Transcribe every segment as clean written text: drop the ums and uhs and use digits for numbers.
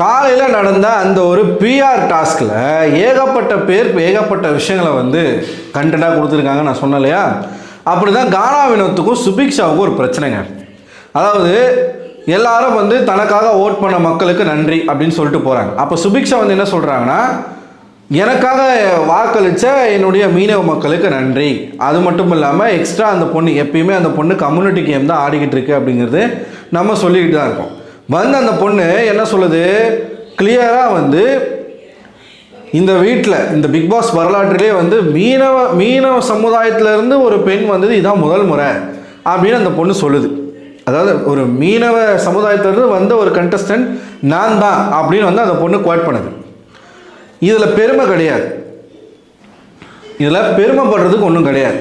காலையில் நடந்த அந்த ஒரு பிஆர் டாஸ்கில் ஏகப்பட்ட பேர் ஏகப்பட்ட விஷயங்களை வந்து கண்டென்ட்டாக கொடுத்துருக்காங்க. நான் சொன்னேன் இல்லையா, அப்படி தான் கானா வினோத்துக்கும் சுபிக்ஷாவுக்கும் ஒரு பிரச்சனைங்க. அதாவது எல்லாரும் வந்து தனக்காக ஓட் பண்ண மக்களுக்கு நன்றி அப்படின்னு சொல்லிட்டு போகிறாங்க. அப்போ சுபிக்ஷா வந்து என்ன சொல்கிறாங்கன்னா, எனக்காக வாக்களித்த என்னுடைய மீனவ மக்களுக்கு நன்றி, அது மட்டும் இல்லாமல் எக்ஸ்ட்ரா அந்த பொண்ணு எப்பயுமே அந்த பொண்ணு கம்யூனிட்டி கேம் தான் ஆடிக்கிட்டு இருக்கு அப்படிங்கிறது நம்ம சொல்லிக்கிட்டு தான் இருக்கோம். வந்து அந்த பொண்ணு என்ன சொல்லுது, கிளியராக வந்து இந்த வீட்டில் இந்த பிக் பாஸ் வரலாற்றிலே வந்து மீனவ சமுதாயத்திலேருந்து ஒரு பெண் வந்தது இதுதான் முதல் முறை அப்படின்னு அந்த பொண்ணு சொல்லுது. அதாவது ஒரு மீனவ சமுதாயத்திலேருந்து வந்த ஒரு கண்டஸ்டன்ட் நான் தான் அப்படின்னு வந்து அந்த பொண்ணு குவாட் பண்ணுது. இதில் பெருமை கிடையாது, இதில் பெருமைப்படுறதுக்கு ஒன்றும் கிடையாது.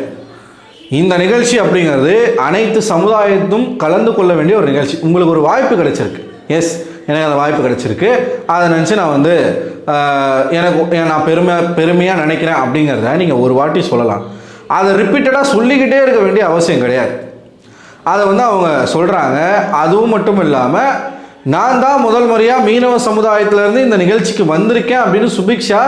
இந்த நிகழ்ச்சி அப்படிங்கிறது அனைத்து சமுதாயத்தும் கலந்து கொள்ள வேண்டிய ஒரு நிகழ்ச்சி. உங்களுக்கு ஒரு வாய்ப்பு கிடைச்சிருக்கு, எஸ் எனக்கு அந்த வாய்ப்பு கிடைச்சிருக்கு, அதை நினச்சி நான் வந்து நான் பெருமையாக நினைக்கிறேன் அப்படிங்கிறத நீங்கள் ஒரு வாட்டி சொல்லலாம். அதை ரிப்பீட்டடாக சொல்லிக்கிட்டே இருக்க வேண்டிய அவசியம் கிடையாது. அதை வந்து அவங்க சொல்கிறாங்க. அதுவும் மட்டும் இல்லாமல் நான் தான் முதல் முறையாக மீனவ சமுதாயத்திலேருந்து இந்த நிகழ்ச்சிக்கு வந்திருக்கேன் அப்படின்னு சுபிக்ஷா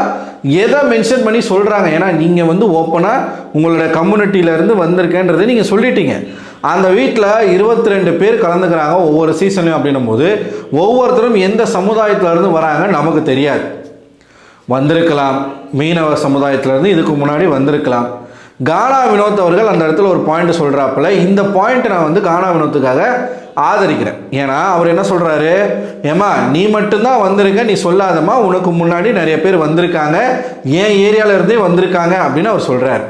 எதை மென்ஷன் பண்ணி சொல்கிறாங்க. ஏன்னா நீங்கள் வந்து ஓப்பனாக உங்களோட கம்யூனிட்டியிலேருந்து வந்திருக்கேன்றதை நீங்கள் சொல்லிட்டீங்க. அந்த வீட்டில் 22 பேர் கலந்துக்கிறாங்க ஒவ்வொரு சீசன்லையும் அப்படின்னும் போது ஒவ்வொருத்தரும் எந்த சமுதாயத்திலேருந்து வராங்க நமக்கு தெரியாது. வந்திருக்கலாம், மீனவ சமுதாயத்திலேருந்து இதுக்கு முன்னாடி வந்திருக்கலாம். கானா வினோத் அவர்கள் அந்த இடத்துல ஒரு பாயிண்ட் சொல்கிறாப்புல, இந்த பாயிண்ட் நான் வந்து கானா வினோத்துக்காக ஆதரிக்கிறேன். ஏன்னா அவர் என்ன சொல்கிறாரு, ஏமா நீ மட்டும்தான் வந்திருக்க, நீ சொல்லாதம்மா, உனக்கு முன்னாடி நிறைய பேர் வந்திருக்காங்க, என் ஏரியாவில் இருந்தே வந்திருக்காங்க அப்படின்னு அவர் சொல்கிறார்.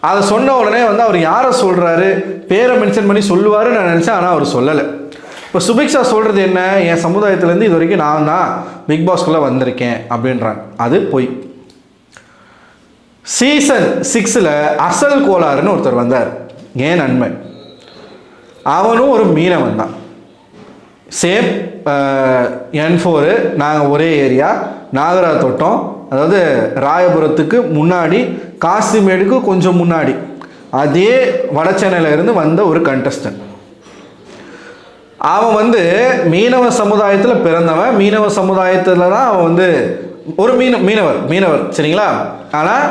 அதை சொன்ன உடனே வந்து அவர் யாரை சொல்கிறாரு, பேரை மென்ஷன் பண்ணி சொல்லுவார் நான் நினச்சேன், ஆனால் அவர் சொல்லலை. இப்போ சுபிக்ஷா சொல்கிறது என்ன, என் சமுதாயத்திலேருந்து இது வரைக்கும் நான் தான் பிக் பாஸ்குள்ளே வந்திருக்கேன் அப்படின்றாங்க. அது பொய். சீசன் 6 அசல் கோளாறுன்னு ஒருத்தர் வந்தார், ஏன் நன்மை, அவனும் ஒரு மீனவன் தான். சேம் N4, நாங்கள் ஒரே ஏரியா, நாகரா தோட்டம், அதாவது ராயபுரத்துக்கு முன்னாடி, காசிமேடுக்கு கொஞ்சம் முன்னாடி, அதே வட சென்னையில் இருந்து வந்த ஒரு கண்டஸ்டன்ட். அவன் வந்து மீனவ சமுதாயத்தில் பிறந்தவன், மீனவ சமுதாயத்தில் தான் அவன் வந்து ஒரு மீனவர் சரிங்களா. ஆனால்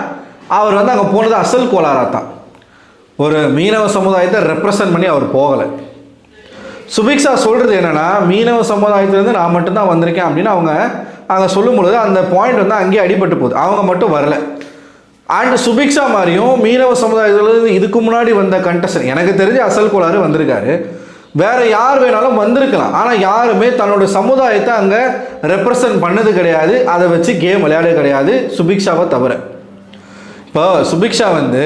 அவர் வந்து அங்கே போனது அசல் கோளாறாக தான், ஒரு மீனவ சமுதாயத்தை ரெப்ரசன்ட் பண்ணி அவர் போகலை. சுபிக்ஷா சொல்கிறது என்னென்னா, மீனவ சமுதாயத்திலேருந்து நான் மட்டும்தான் வந்திருக்கேன் அப்படின்னு அவங்க அங்கே சொல்லும் பொழுது அந்த பாயிண்ட் வந்து அங்கேயே அடிபட்டு போகுது. அவங்க மட்டும் வரலை. அண்ட் சுபிக்ஷா மாதிரியும் மீனவ சமுதாயத்திலேருந்து இதுக்கு முன்னாடி வந்த கண்டஸ்டன்ட் எனக்கு தெரிஞ்சு அசல் கோளாறு வந்திருக்காரு, வேறு யார் வேணாலும் வந்திருக்கலாம். ஆனால் யாருமே தன்னோட சமுதாயத்தை அங்கே ரெப்ரசன்ட் பண்ணது கிடையாது, அதை வச்சு கேம் விளையாட கிடையாது, சுபிக்ஷாவை தவிர. இப்போ சுபிக்ஷா வந்து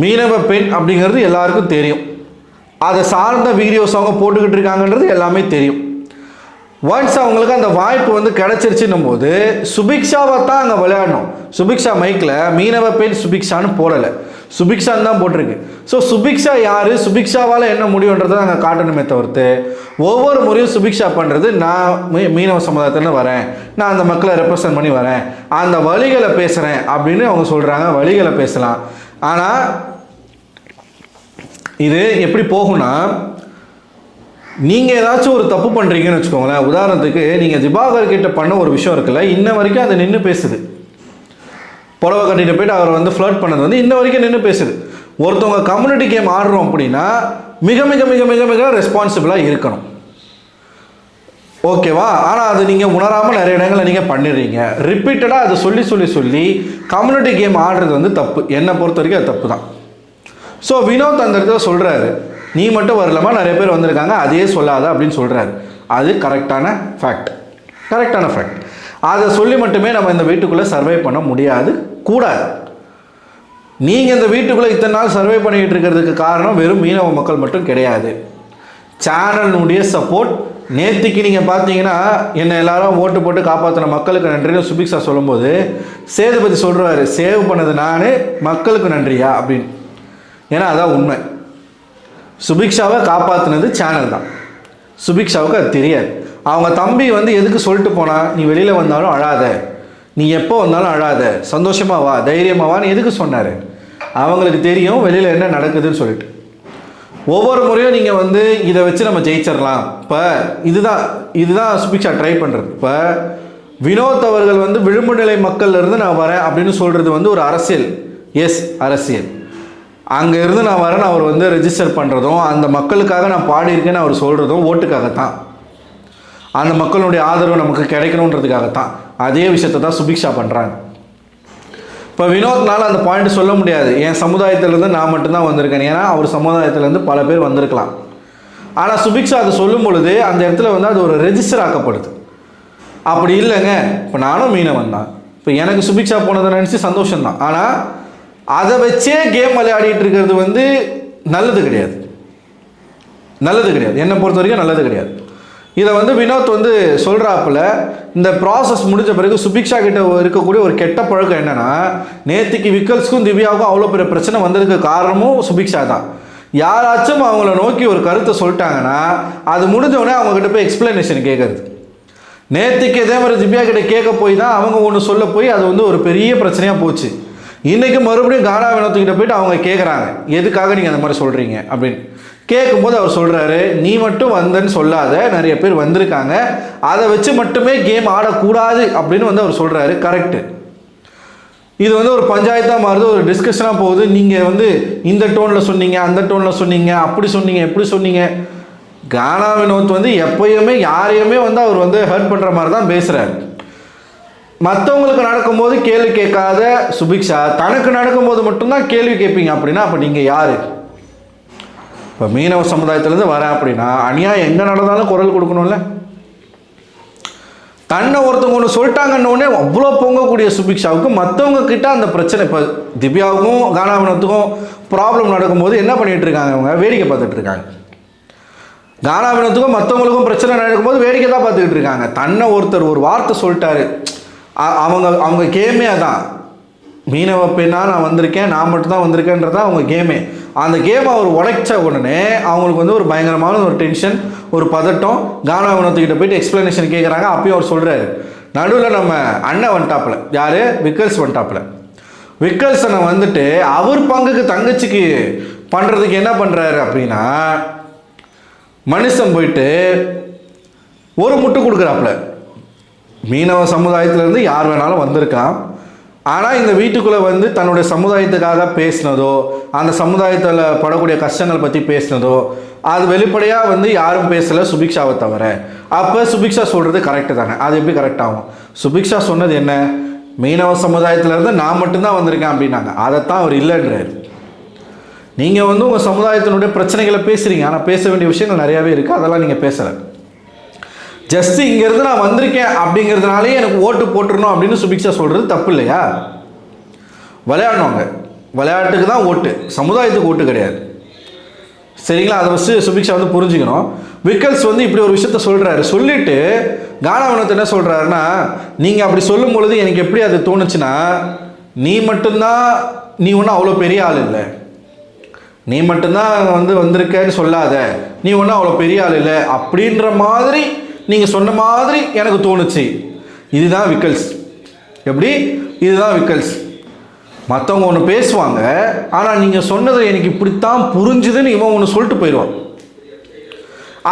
மீனவ பெண் அப்படிங்கிறது எல்லாருக்கும் தெரியும், அதை சார்ந்த வீடியோஸ் அவங்க போட்டுக்கிட்டு இருக்காங்கன்றது எல்லாமே தெரியும். ஒன்ஸ் அவங்களுக்கு அந்த வாய்ப்பு வந்து கிடச்சிருச்சுன்னும் போது சுபிக்ஷாவை தான் அங்கே விளையாடணும். சுபிக்ஷா மைக்கில் மீனவ பெண் சுபிக்ஷான்னு போடலை, சுபிக்ஷான்னு தான் போட்டிருக்கு. ஸோ சுபிக்ஷா யார், சுபிக்ஷாவால் என்ன முடியுன்றதை நாங்கள் காட்டணுமே தவிர்த்து ஒவ்வொரு முறையும் சுபிக்ஷா பண்ணுறது நான் மீனவ சமுதாயத்தில் வரேன், நான் அந்த மக்களை ரெப்ரசன்ட் பண்ணி வரேன், அந்த வழிகளை பேசுகிறேன் அப்படின்னு அவங்க சொல்கிறாங்க. வழிகளை பேசலாம், ஆனால் இது எப்படி போகும்னா, நீங்கள் ஏதாச்சும் ஒரு தப்பு பண்ணுறீங்கன்னு வச்சுக்கோங்களேன். உதாரணத்துக்கு நீங்கள் திபாகர் கிட்ட பண்ண ஒரு விஷயம் இருக்குல்ல, இன்ன வரைக்கும் அதை நின்று பேசுது. புடவை கட்டிட்டு போயிட்டு அவர் வந்து ஃப்ளர்ட் பண்ணது வந்து இன்ன வரைக்கும் நின்று பேசுது. ஒருத்தவங்க கம்யூனிட்டி கேம் ஆடுறோம் அப்படின்னா மிக மிக மிக மிக மிக ரெஸ்பான்சிபிளாக இருக்கணும், ஓகேவா. ஆனால் அது நீங்கள் உணராமல் நிறைய இடங்களில் நீங்கள் பண்ணிடுறீங்க. ரிப்பீட்டடாக அதை சொல்லி கம்யூனிட்டி கேம் ஆடுறது வந்து தப்பு, என்னை பொறுத்த வரைக்கும் அது தப்பு தான். ஸோ வினோத் அந்த இடத்துல சொல்கிறாரு, நீ மட்டும் வரலாமா, நிறைய பேர் வந்திருக்காங்க, அதையே சொல்லாத அப்படின்னு சொல்கிறாரு. அது கரெக்டான ஃபேக்ட். அதை சொல்லி மட்டுமே நம்ம இந்த வீட்டுக்குள்ளே சர்வை பண்ண முடியாது, கூடாது. நீங்கள் இந்த வீட்டுக்குள்ளே இத்தனை நாள் சர்வை பண்ணிக்கிட்டு இருக்கிறதுக்கு காரணம் வெறும் மீனவ மக்கள் மட்டும் கிடையாது, சேனலுடைய சப்போர்ட். நேற்றுக்கு நீங்கள் பார்த்தீங்கன்னா என்னை எல்லாரும் ஓட்டு போட்டு காப்பாற்றின மக்களுக்கு நன்றின்னு சுபிக்ஷா சொல்லும்போது சேதுபதி சொல்கிறாரு, சேவ் பண்ணது நான், மக்களுக்கு நன்றியா அப்படின்னு. ஏன்னா அதான் உண்மை. சுபிக்ஷாவை காப்பாற்றினது சேனல் தான், சுபிக்ஷாவுக்கு அது தெரியாது. அவங்க தம்பி வந்து எதுக்கு சொல்லிட்டு போனால், நீ வெளியில் வந்தாலும் அழாத, நீ எப்போ வந்தாலும் அழாத, சந்தோஷமாக வா, தைரியமாக வான்னு எதுக்கு சொன்னார். அவங்களுக்கு தெரியும் வெளியில் என்ன நடக்குதுன்னு சொல்லிட்டு. ஒவ்வொரு முறையும் நீங்கள் வந்து இதை வச்சு நம்ம ஜெயிச்சிடலாம். இப்போ இதுதான் சுபிக்ஷா ட்ரை பண்ணுறது. இப்போ வினோத் அவர்கள் வந்து விளிம்பு நிலை மக்கள்லேருந்து நான் வரேன் அப்படின்னு சொல்கிறது வந்து ஒரு அரசியல். எஸ், அரசியல். அங்கே இருந்து நான் வரேன்னு அவர் வந்து ரெஜிஸ்டர் பண்ணுறதும், அந்த மக்களுக்காக நான் பாடியிருக்கேன்னு அவர் சொல்கிறதும் ஓட்டுக்காகத்தான், அந்த மக்களுடைய ஆதரவு நமக்கு கிடைக்கணுன்றதுக்காகத்தான். அதே விஷயத்தை தான் சுபிக்ஷா பண்ணுறாங்க. இப்போ வினோத்னால் அந்த பாயிண்ட் சொல்ல முடியாது, என் சமுதாயத்திலேருந்து நான் மட்டும்தான் வந்திருக்கேன், ஏன்னா அவர் சமுதாயத்திலேருந்து பல பேர் வந்திருக்கலாம். ஆனால் சுபிக்ஷா அதை சொல்லும் பொழுது அந்த இடத்துல வந்து அது ஒரு ரெஜிஸ்டர் ஆக்கப்படுது. அப்படி இல்லைங்க, இப்போ நானும் மீனவன் தான், இப்போ எனக்கு சுபிக்ஷா போனதை நினச்சி சந்தோஷம்தான். ஆனால் அதை வச்சே கேம் விளையாடிட்டு இருக்கிறது வந்து நல்லது கிடையாது. என்னை பொறுத்த வரைக்கும் நல்லது கிடையாது. இதை வந்து வினோத் வந்து சொல்கிறாப்புல, இந்த ப்ராசஸ் முடிஞ்ச பிறகு சுபிக்ஷா கிட்ட இருக்கக்கூடிய ஒரு கெட்ட பழக்கம் என்னென்னா, நேற்றுக்கு விக்கல்ஸ்க்கும் திவ்யாவுக்கும் அவ்வளோ பெரிய பிரச்சனை வந்ததுக்கு காரணமும் சுபிக்ஷா தான். யாராச்சும் அவங்கள நோக்கி ஒரு கருத்தை சொல்லிட்டாங்கன்னா அது முடிஞ்சவொடனே அவங்கக்கிட்ட போய் எக்ஸ்பிளனேஷன் கேட்குறது. நேற்றுக்கு இதே மாதிரி திவ்யா கிட்ட கேட்க போய் தான் அவங்க ஒன்று சொல்ல போய் அது வந்து ஒரு பெரிய பிரச்சனையாக போச்சு. இன்றைக்கி மறுபடியும் கானா வினோத்துக்கிட்ட போயிட்டு அவங்க கேட்குறாங்க, எதுக்காக நீங்கள் அந்த மாதிரி சொல்கிறீங்க அப்படின்னு கேட்கும்போது அவர் சொல்கிறாரு, நீ மட்டும் வந்தன்னு சொல்லாத, நிறைய பேர் வந்திருக்காங்க, அதை வச்சு மட்டுமே கேம் ஆடக்கூடாது அப்படின்னு வந்து அவர் சொல்கிறாரு. கரெக்டு. இது வந்து ஒரு பஞ்சாயத்தாக மாறுது, ஒரு டிஸ்கஷனாக போகுது. நீங்கள் வந்து இந்த டோனில் சொன்னீங்க, அந்த டோனில் சொன்னீங்க, அப்படி சொன்னீங்க, எப்படி சொன்னீங்க. கானா வினோத் வந்து எப்பயுமே யாரையுமே வந்து அவர் வந்து ஹர்ட் பண்ணுற மாதிரி தான் பேசுகிறார். மற்றவங்களுக்கு நடக்கும்போது கேள்வி கேட்காத சுபிக்ஷா தனக்கு நடக்கும்போது மட்டும்தான் கேள்வி கேட்பீங்க அப்படின்னா அப்போ நீங்கள் யார்? இப்போ மீனவ சமுதாயத்திலேருந்து வரேன் அப்படின்னா அநியாயம் எங்கே நடந்தாலும் குரல் கொடுக்கணும்ல. தன்னை ஒருத்தவங்க ஒன்று சொல்லிட்டாங்கன்னொடனே அவ்வளோ பொங்கக்கூடிய சுபிக்ஷாவுக்கு மற்றவங்க கிட்ட அந்த பிரச்சனை. இப்போ திவ்யாவுக்கும் கானா வினோத்துக்கும் ப்ராப்ளம் நடக்கும்போது என்ன பண்ணிகிட்டு இருக்காங்க, அவங்க வேடிக்கை பார்த்துட்டு இருக்காங்க. கானா வினோத்துக்கும் மற்றவங்களுக்கும் பிரச்சனை நடக்கும்போது வேடிக்கை தான் பார்த்துக்கிட்டு இருக்காங்க. தன்னை ஒருத்தர் ஒரு வார்த்தை சொல்லிட்டாரு, அவங்க கேமே அதான். மீனவ பெண்ணா நான் வந்திருக்கேன், நான் மட்டும்தான் வந்திருக்கேன்றதான் அவங்க கேமே. அந்த கேமை அவர் உடைச்ச உடனே அவங்களுக்கு வந்து ஒரு பயங்கரமான ஒரு டென்ஷன், ஒரு பதட்டம். கானா வினோத்துக்கிட்ட போயிட்டு எக்ஸ்பிளனேஷன் கேட்குறாங்க. அப்பயும் அவர் சொல்கிறாரு, நடுவில் நம்ம அண்ணன் வந்துட்டாப்புல, யார், விக்கல்ஸ் வந்துட்டாப்புல. விக்கல்ஸனை வந்துட்டு அவர் பங்குக்கு தங்கச்சிக்கு பண்ணுறதுக்கு என்ன பண்ணுறாரு அப்படின்னா, மனுஷன் போயிட்டு ஒரு முட்டு கொடுக்குறாப்புல. மீனவ சமுதாயத்திலேருந்து யார் வேணாலும் வந்திருக்கான், ஆனால் இந்த வீட்டுக்குள்ளே வந்து தன்னுடைய சமுதாயத்துக்காக பேசினதோ, அந்த சமுதாயத்தில் படக்கூடிய கஷ்டங்கள் பற்றி பேசினதோ அது வெளிப்படையாக வந்து யாரும் பேசலை சுபிக்ஷாவை தவிர. அப்போ சுபிக்ஷா சொல்கிறது கரெக்டு தானே? அது எப்படி கரெக்ட் ஆகும்? சுபிக்ஷா சொன்னது என்ன, மீனவ சமுதாயத்திலேருந்து நான் மட்டும்தான் வந்திருக்கேன் அப்படின்னாங்க. அதைத்தான் அவர் இல்லைன்றார். நீங்கள் வந்து உங்கள் சமுதாயத்தினுடைய பிரச்சனைகளை பேசுகிறீங்க, ஆனால் பேச வேண்டிய விஷயங்கள் நிறையாவே இருக்குது, அதெல்லாம் நீங்கள் பேசலை. ஜஸ்ட்டு இங்கேருந்து நான் வந்திருக்கேன் அப்படிங்கிறதுனாலே எனக்கு ஓட்டு போட்டுருணும் அப்படின்னு சுபிக்ஷா சொல்கிறது தப்பு இல்லையா? விளையாடணுங்க, விளையாட்டுக்கு தான் ஓட்டு, சமுதாயத்துக்கு ஓட்டு கிடையாது. சரிங்களா? அதை வச்சு சுபிக்ஷா வந்து புரிஞ்சுக்கணும். விக்கல்ஸ் வந்து இப்படி ஒரு விஷயத்த சொல்கிறாரு. சொல்லிவிட்டு கானா வினோத் என்ன சொல்கிறாருன்னா, நீங்கள் அப்படி சொல்லும் பொழுது எனக்கு எப்படி அது தோணுச்சுன்னா, நீ மட்டும்தான், நீ ஒன்றும் அவ்வளோ பெரிய ஆள் இல்லை, நீ மட்டும்தான் வந்து வந்திருக்கேன்னு சொல்லாத, நீ ஒன்றும் அவ்வளோ பெரிய ஆள் இல்லை அப்படின்ற மாதிரி நீங்கள் சொன்ன மாதிரி எனக்கு தோணுச்சு. இதுதான் விக்கல்ஸ். எப்படி? இதுதான் விக்கல்ஸ். மற்றவங்க ஒன்று பேசுவாங்க, ஆனால் நீங்கள் சொன்னதை எனக்கு இப்படித்தான் புரிஞ்சுதுன்னு இவன் ஒன்று சொல்லிட்டு போயிடுவான்.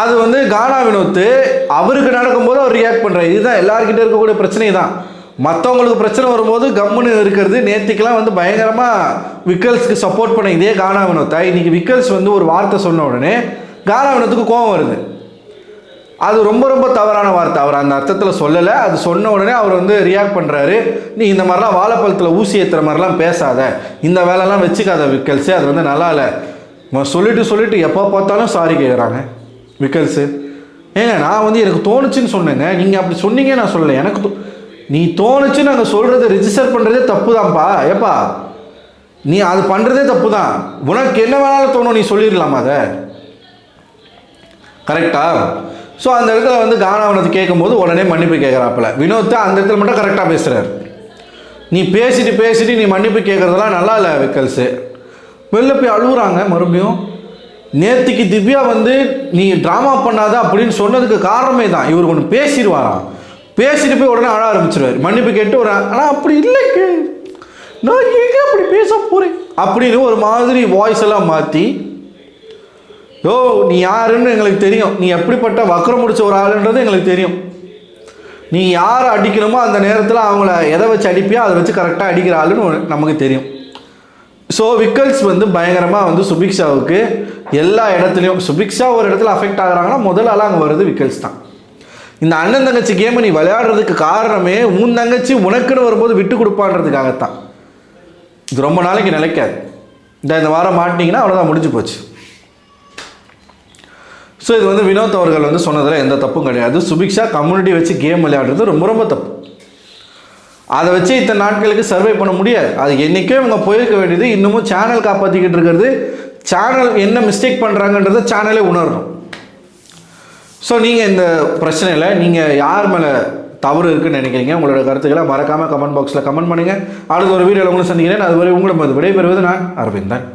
அது வந்து கானா வினோத்து அவருக்கு நடக்கும்போது அவர் ரியாக்ட் பண்ணுறாரு. இதுதான் எல்லாருக்கிட்ட இருக்கக்கூடிய பிரச்சனை தான். மற்றவங்களுக்கு பிரச்சனை வரும்போது கம்முன்னு இருக்கிறது. நேற்றுக்கெல்லாம் வந்து பயங்கரமாக விக்கல்ஸ்க்கு சப்போர்ட் பண்ண இதே கானா வினோத்தா இன்றைக்கி விக்கல்ஸ் வந்து ஒரு வார்த்தை சொன்ன உடனே கானா வினோத்துக்கு கோபம் வருது. அது ரொம்ப ரொம்ப தவறான வார்த்தை, அவர் அந்த அர்த்தத்தில் சொல்லலை. அது சொன்ன உடனே அவர் வந்து ரியாக்ட் பண்ணுறாரு. நீ இந்த மாதிரிலாம் வாழைப்பழத்தில் ஊசி ஏற்றுற மாதிரிலாம் பேசாத, இந்த வேலைலாம் வச்சுக்காத விக்கல்ஸு, அது வந்து நல்லா இல்லை. சொல்லிட்டு எப்போ பார்த்தாலும் சாரி கேட்குறாங்க விக்கல்ஸு. ஏங்க நான் வந்து எனக்கு தோணுச்சுன்னு சொன்னேங்க, நீங்கள் அப்படி சொன்னீங்க, நான் சொல்லலை. எனக்கு நீ தோணுச்சுன்னு நாங்கள் சொல்கிறத ரிஜிஸ்டர் பண்ணுறதே தப்பு தான்ப்பா. ஏப்பா நீ அது பண்ணுறதே தப்பு தான். உனக்கு என்ன வேணாலும் தோணும், நீ சொல்லிடலாமா அதை? கரெக்டா? ஸோ அந்த இடத்துல வந்து கானா வினோத் கேட்கும்போது உடனே மன்னிப்பு கேட்குறாப்புல. வினோத்தை அந்த இடத்துல மட்டும் கரெக்டாக பேசுகிறார். நீ பேசிட்டு நீ மன்னிப்பு கேட்குறதெல்லாம் நல்லா இல்லை விக்கல்ஸு. வெளில போய் அழுகுறாங்க மறுபடியும். நேற்றுக்கு திவ்யா வந்து நீ ட்ராமா பண்ணாத அப்படின்னு சொன்னதுக்கு காரணமே தான். இவர் ஒன்று பேசிடுவாராம், பேசிட்டு போய் உடனே அழ ஆரம்பிச்சிருவார். மன்னிப்பு கேட்டு ஒரு ஆனால் அப்படி இல்லைங்க, நான் எங்கே அப்படி பேச போகிறேன் அப்படின்னு ஒரு மாதிரி வாய்ஸ் எல்லாம் மாற்றி நீ யாருன்னு எங்களுக்கு தெரியும், நீ எப்படிப்பட்ட வக்கரம் முடிச்ச ஒரு ஆளுன்றது எங்களுக்கு தெரியும், நீ யாரை அடிக்கணுமோ அந்த நேரத்தில் அவங்கள எதை வச்சு அடிப்பியோ அதை வச்சு கரெக்டாக அடிக்கிற ஆளுன்னு நமக்கு தெரியும். ஸோ விக்கல்ஸ் வந்து பயங்கரமாக வந்து சுபிக்ஷாவுக்கு எல்லா இடத்துலையும், சுபிக்ஷா ஒரு இடத்துல அஃபெக்ட் ஆகுறாங்கன்னா முதல் ஆளாக அங்கே வருது விக்கல்ஸ் தான். இந்த அண்ணன் தங்கச்சி கேமை நீ விளையாடுறதுக்கு காரணமே உன் தங்கச்சி உனக்குன்னு வரும்போது விட்டு கொடுப்பான்றதுக்காகத்தான். இது ரொம்ப நாளைக்கு நிலைக்காது. இந்த வாரம் மாட்டினீங்கன்னா அவ்வளோதான், முடிஞ்சு போச்சு. ஸோ இது வந்து வினோத் அவர்கள் வந்து சொன்னதில் எந்த தப்பும் கிடையாது. சுபிக்ஷா கம்யூனிட்டி வச்சு கேம் விளையாடுறது ரொம்ப ரொம்ப தப்பு. அதை வச்சு இத்தனை நாட்களுக்கு சர்வை பண்ண முடியாது. அது என்றைக்கே இவங்க போயிருக்க வேண்டியது. இன்னமும் சேனல் காப்பாற்றிக்கிட்டு இருக்கிறது, சேனல் என்ன மிஸ்டேக் பண்ணுறாங்கன்றத சேனலே உணரணும். ஸோ நீங்கள் இந்த பிரச்சனையில் நீங்கள் யார் மேலே தவறு இருக்குன்னு நினைக்கிறீங்க, உங்களோட கருத்துக்களை மறக்காமல் கமெண்ட் பாக்ஸில் கமெண்ட் பண்ணுங்கள். அடுத்த ஒரு வீடியோவில் உங்களை சந்திக்கிறேன். அதுவரை உங்களை விடைபெறுவது நான் அரவிந்தன்.